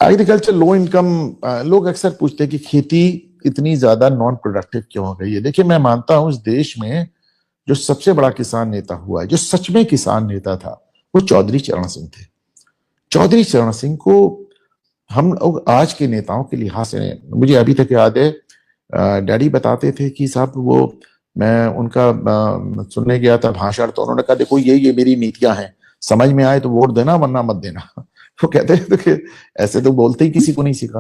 Agriculture low income, लोग अक्सर पूछते हैं कि खेती इतनी ज्यादा नॉन प्रोडक्टिव क्यों हो गई है। देखिए, मैं मानता हूं इस देश में जो सबसे बड़ा किसान नेता हुआ है, जो सच में किसान नेता था, वो चौधरी चरण सिंह थे। चौधरी चरण सिंह को हम लोग आज के नेताओं के लिहाज से, मुझे अभी तक याद है, डैडी बताते थे कि साहब वो, मैं उनका सुनने गया था भाषण, तो उन्होंने कहा देखो ये मेरी नीतियां हैं, समझ में आए तो वोट देना वरना मत देना। वो कहते थे कि ऐसे तो बोलते ही किसी को नहीं सीखा।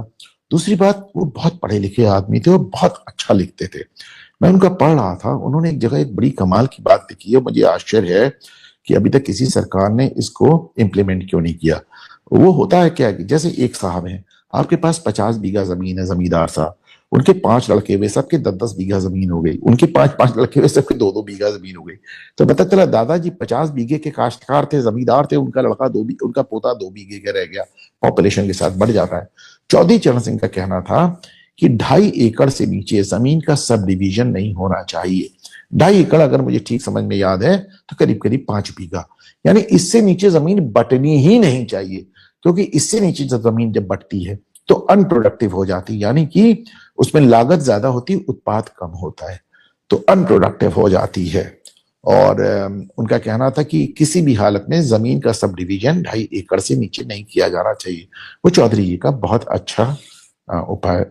दूसरी बात, वो बहुत पढ़े लिखे आदमी थे और बहुत अच्छा लिखते थे। मैं उनका पढ़ रहा था, उन्होंने एक जगह एक बड़ी कमाल की बात लिखी है, मुझे आश्चर्य है कि अभी तक किसी सरकार ने इसको इम्प्लीमेंट क्यों नहीं किया। वो होता है क्या कि जैसे एक साहब हैं, आपके पास 50 बीघा जमीन है, जमींदार साहब, उनके 5 लड़के हुए, सबके 10-10 बीघा जमीन हो गई, उनके 5-5 लड़के हुए, सबके 2-2 बीघा जमीन हो गई। तो पता चला दादाजी 50 बीघे के काश्तकार थे, जमींदार थे, उनका लड़का उनका पोता 2 बीघे का रह गया। पॉपुलेशन के साथ बढ़ जाता है। चौधरी चरण सिंह का कहना था कि 2.5 एकड़ से नीचे जमीन का सब डिवीजन नहीं होना चाहिए। 2.5 एकड़, अगर मुझे ठीक समझ में याद है, तो करीब करीब 5 बीघा, यानी इससे नीचे जमीन बटनी ही नहीं चाहिए, क्योंकि इससे नीचे जब जमीन जब बटती है तो अनप्रोडक्टिव हो जाती है, यानी कि उसमें लागत ज्यादा होती, उत्पाद कम होता है, तो अनप्रोडक्टिव हो जाती है। और उनका कहना था कि किसी भी हालत में जमीन का सब डिवीजन 2.5 एकड़ से नीचे नहीं किया जाना चाहिए। वो चौधरी जी का बहुत अच्छा उपाय